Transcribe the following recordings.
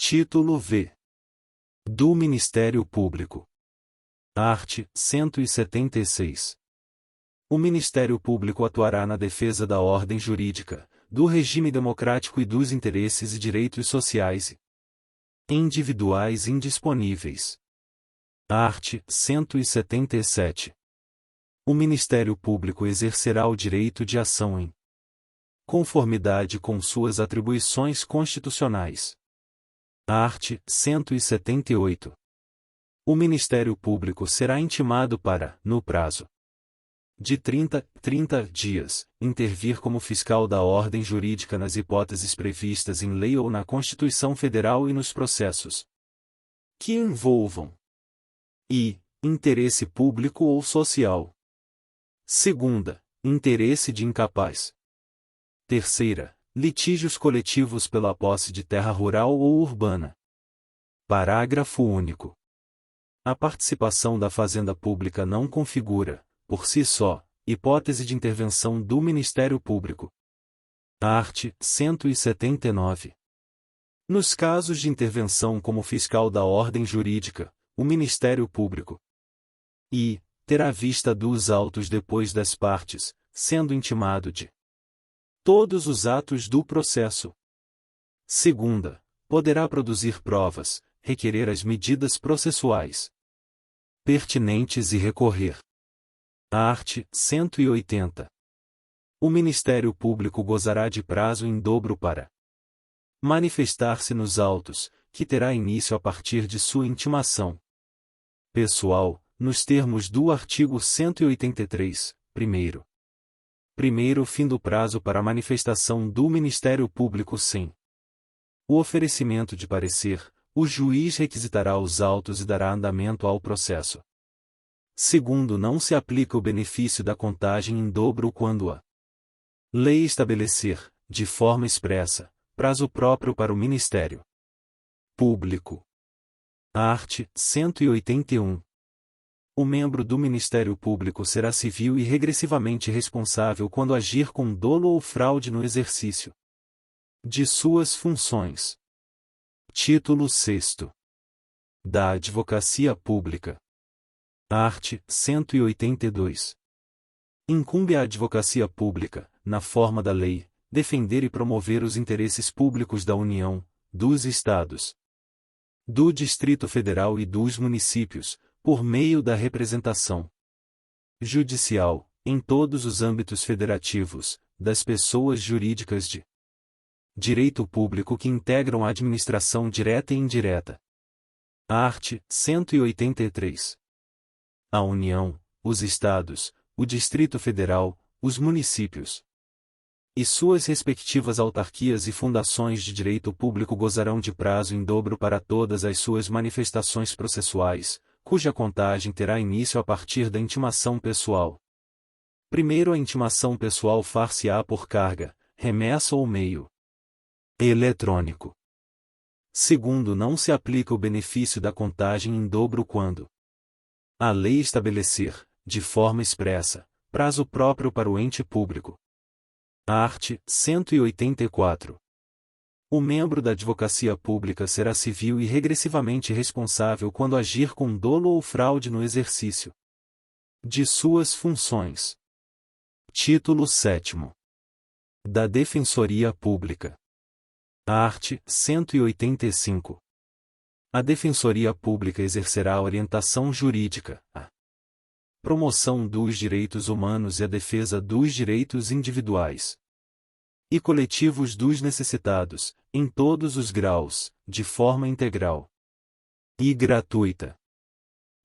Título V. Do Ministério Público. Art. 176. O Ministério Público atuará na defesa da ordem jurídica, do regime democrático e dos interesses e direitos sociais individuais indisponíveis. Art. 177. O Ministério Público exercerá o direito de ação em conformidade com suas atribuições constitucionais. Art. 178. O Ministério Público será intimado para, no prazo de 30 dias, intervir como fiscal da ordem jurídica nas hipóteses previstas em lei ou na Constituição Federal e nos processos que envolvam interesse público ou social. Segunda, interesse de incapaz. Terceira, litígios coletivos pela posse de terra rural ou urbana. Parágrafo único. A participação da Fazenda Pública não configura, por si só, hipótese de intervenção do Ministério Público. Art. 179. Nos casos de intervenção como fiscal da ordem jurídica, o Ministério Público terá vista dos autos depois das partes, sendo intimado de todos os atos do processo. Segunda, poderá produzir provas, requerer as medidas processuais pertinentes e recorrer. Art. 180. O Ministério Público gozará de prazo em dobro para manifestar-se nos autos, que terá início a partir de sua intimação pessoal, nos termos do artigo 183, primeiro fim do prazo para manifestação do Ministério Público sem o oferecimento de parecer, o juiz requisitará os autos e dará andamento ao processo. Segundo, não se aplica o benefício da contagem em dobro quando a lei estabelecer, de forma expressa, prazo próprio para o Ministério Público. Art. 181. O membro do Ministério Público será civil e regressivamente responsável quando agir com dolo ou fraude no exercício de suas funções. Título 6. Da Advocacia Pública. Art. 182. Incumbe à Advocacia Pública, na forma da lei, defender e promover os interesses públicos da União, dos Estados, do Distrito Federal e dos municípios, por meio da representação judicial, em todos os âmbitos federativos, das pessoas jurídicas de direito público que integram a administração direta e indireta. Art. 183. A União, os Estados, o Distrito Federal, os municípios e suas respectivas autarquias e fundações de direito público gozarão de prazo em dobro para todas as suas manifestações processuais, cuja contagem terá início a partir da intimação pessoal. Primeiro, a intimação pessoal far-se-á por carga, remessa ou meio eletrônico. Segundo, não se aplica o benefício da contagem em dobro quando a lei estabelecer, de forma expressa, prazo próprio para o ente público. Art. 184. O membro da Advocacia Pública será civil e regressivamente responsável quando agir com dolo ou fraude no exercício de suas funções. Título 7. Da Defensoria Pública. Art. 185. A Defensoria Pública exercerá a orientação jurídica, a promoção dos direitos humanos e a defesa dos direitos individuais e coletivos dos necessitados, em todos os graus, de forma integral e gratuita.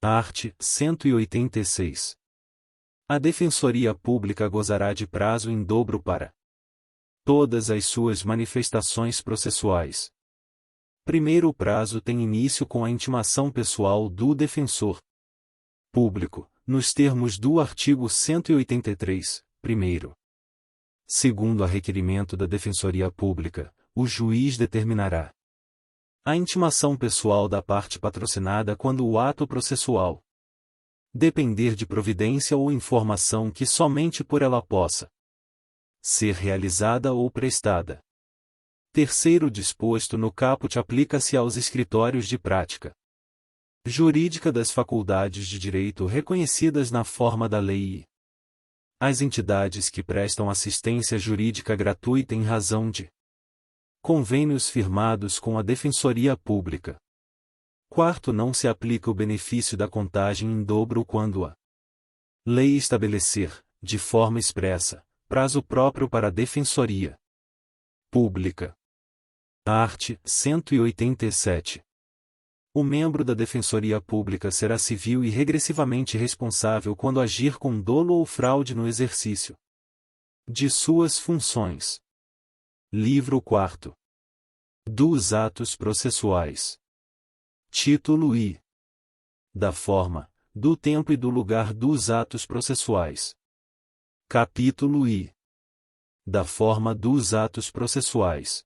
Art. 186. A Defensoria Pública gozará de prazo em dobro para todas as suas manifestações processuais. Primeiro, o prazo tem início com a intimação pessoal do defensor público, nos termos do artigo 183, primeiro. Segundo, a requerimento da Defensoria Pública, o juiz determinará a intimação pessoal da parte patrocinada quando o ato processual depender de providência ou informação que somente por ela possa ser realizada ou prestada. Terceiro disposto no caput aplica-se aos escritórios de prática jurídica das faculdades de direito reconhecidas na forma da lei e as entidades que prestam assistência jurídica gratuita em razão de convênios firmados com a Defensoria Pública. Quarto, não se aplica o benefício da contagem em dobro quando a lei estabelecer, de forma expressa, prazo próprio para a Defensoria Pública. Art. 187. O membro da Defensoria Pública será civil e regressivamente responsável quando agir com dolo ou fraude no exercício de suas funções. Livro 4. Dos atos processuais. Título I. Da forma, do tempo e do lugar dos atos processuais. Capítulo I. Da forma dos atos processuais.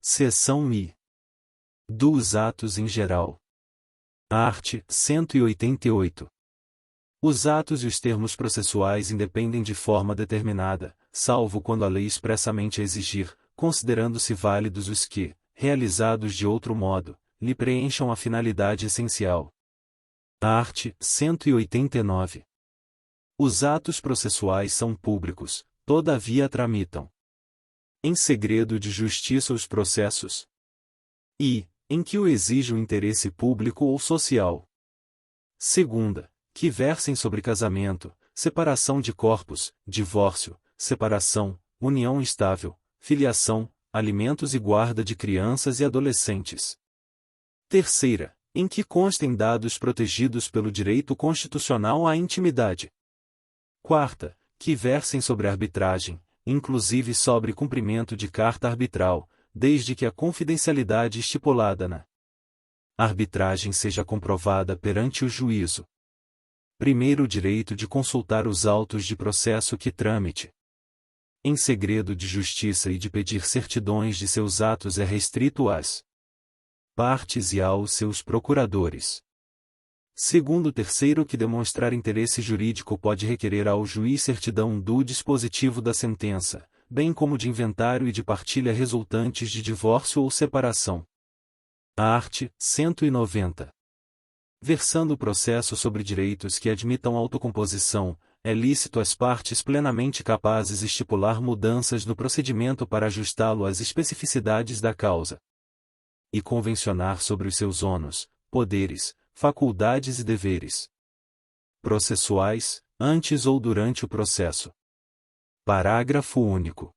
Seção I. Dos atos em geral. Art. 188. Os atos e os termos processuais independem de forma determinada, salvo quando a lei expressamente a exigir, considerando-se válidos os que, realizados de outro modo, lhe preencham a finalidade essencial. Art. 189. Os atos processuais são públicos, todavia tramitam em segredo de justiça os processos e, em que o exige o interesse público ou social. Segunda, que versem sobre casamento, separação de corpos, divórcio, separação, união estável, filiação, alimentos e guarda de crianças e adolescentes. Terceira, em que constem dados protegidos pelo direito constitucional à intimidade. Quarta, que versem sobre arbitragem, inclusive sobre cumprimento de carta arbitral, desde que a confidencialidade estipulada na arbitragem seja comprovada perante o juízo. Primeiro, o direito de consultar os autos de processo que trâmite em segredo de justiça e de pedir certidões de seus atos é restrito às partes e aos seus procuradores. Segundo, terceiro, que demonstrar interesse jurídico pode requerer ao juiz certidão do dispositivo da sentença, bem como de inventário e de partilha resultantes de divórcio ou separação. Art. 190. Versando o processo sobre direitos que admitam autocomposição, é lícito às partes plenamente capazes estipular mudanças no procedimento para ajustá-lo às especificidades da causa e convencionar sobre os seus ônus, poderes, faculdades e deveres processuais, antes ou durante o processo. Parágrafo único.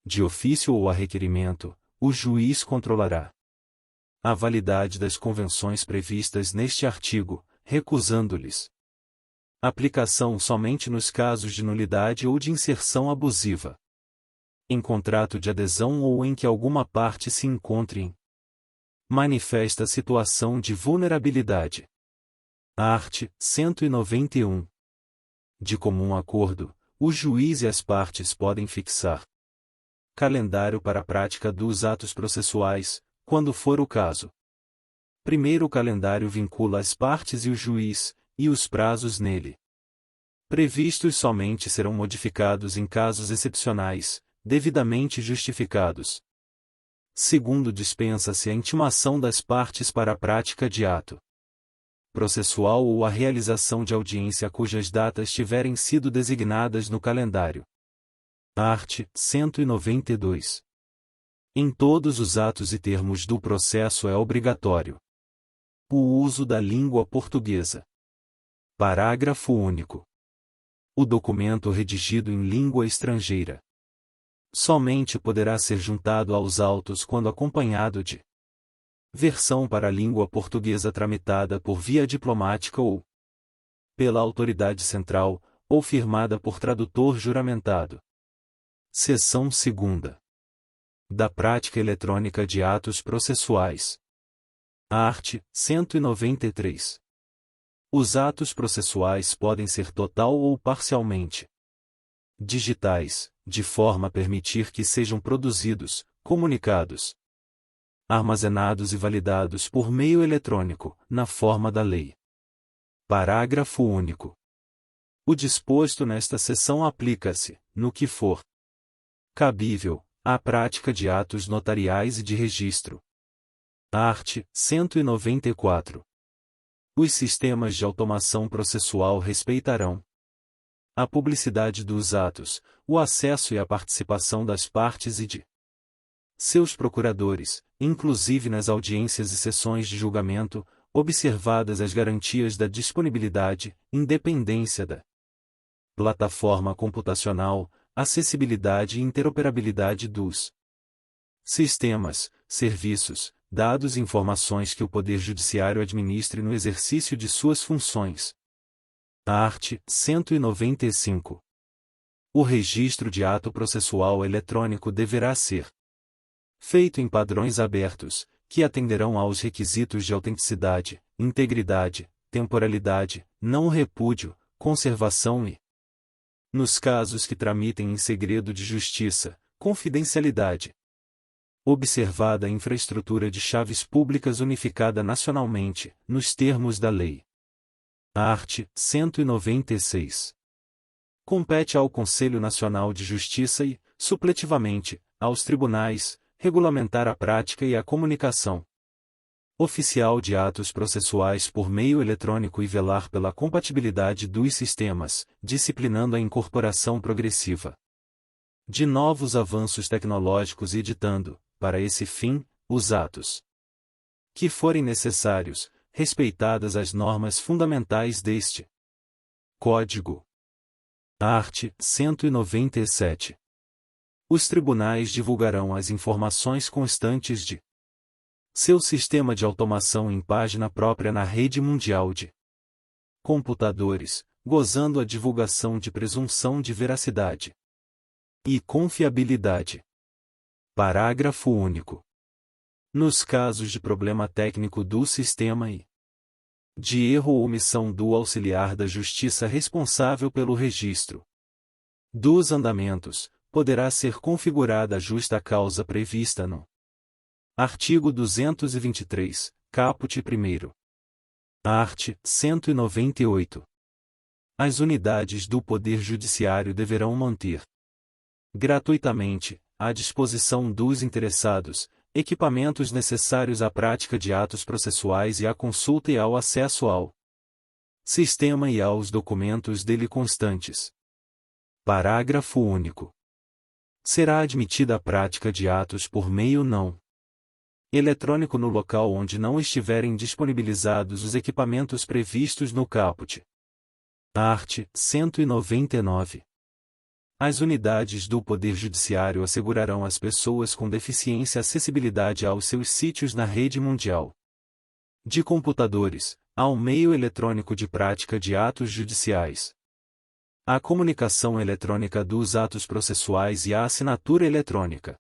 De ofício ou a requerimento, o juiz controlará a validade das convenções previstas neste artigo, recusando-lhes aplicação somente nos casos de nulidade ou de inserção abusiva em contrato de adesão ou em que alguma parte se encontre em manifesta situação de vulnerabilidade. Art. 191. De comum acordo, o juiz e as partes podem fixar calendário para a prática dos atos processuais, quando for o caso. Primeiro, o calendário vincula as partes e o juiz, e os prazos nele previstos somente serão modificados em casos excepcionais, devidamente justificados. Segundo, dispensa-se a intimação das partes para a prática de ato processual ou a realização de audiência cujas datas tiverem sido designadas no calendário. Art. 192. Em todos os atos e termos do processo é obrigatório o uso da língua portuguesa. Parágrafo único. O documento redigido em língua estrangeira somente poderá ser juntado aos autos quando acompanhado de versão para a língua portuguesa tramitada por via diplomática ou pela autoridade central, ou firmada por tradutor juramentado. Seção 2ª. Da prática eletrônica de atos processuais. Art. 193. Os atos processuais podem ser total ou parcialmente digitais, de forma a permitir que sejam produzidos, comunicados, armazenados e validados por meio eletrônico, na forma da lei. Parágrafo único. O disposto nesta seção aplica-se, no que for cabível, A prática de atos notariais e de registro. Art. 194. Os sistemas de automação processual respeitarão a publicidade dos atos, o acesso e a participação das partes e de seus procuradores, inclusive nas audiências e sessões de julgamento, observadas as garantias da disponibilidade, independência da plataforma computacional, acessibilidade e interoperabilidade dos sistemas, serviços, dados e informações que o Poder Judiciário administre no exercício de suas funções. Art. 195. O registro de ato processual eletrônico deverá ser feito em padrões abertos, que atenderão aos requisitos de autenticidade, integridade, temporalidade, não repúdio, conservação e, nos casos que tramitem em segredo de justiça, confidencialidade. Observada a infraestrutura de chaves públicas unificada nacionalmente, nos termos da lei. Art. 196. Compete ao Conselho Nacional de Justiça e, supletivamente, aos tribunais, regulamentar a prática e a comunicação oficial de atos processuais por meio eletrônico e velar pela compatibilidade dos sistemas, disciplinando a incorporação progressiva de novos avanços tecnológicos e editando, para esse fim, os atos que forem necessários, respeitadas as normas fundamentais deste Código. Art. 197. Os tribunais divulgarão as informações constantes de seu sistema de automação em página própria na rede mundial de computadores, gozando a divulgação de presunção de veracidade e confiabilidade. Parágrafo único. Nos casos de problema técnico do sistema e de erro ou omissão do auxiliar da justiça responsável pelo registro dos andamentos, poderá ser configurada a justa causa prevista no artigo 223, caput 1º. Art. 198. As unidades do Poder Judiciário deverão manter gratuitamente, à disposição dos interessados, equipamentos necessários à prática de atos processuais e à consulta e ao acesso ao sistema e aos documentos dele constantes. Parágrafo único. Será admitida a prática de atos por meio não eletrônico no local onde não estiverem disponibilizados os equipamentos previstos no caput. Art. 199. As unidades do Poder Judiciário assegurarão às pessoas com deficiência acessibilidade aos seus sítios na rede mundial de computadores, ao meio eletrônico de prática de atos judiciais, à comunicação eletrônica dos atos processuais e à assinatura eletrônica.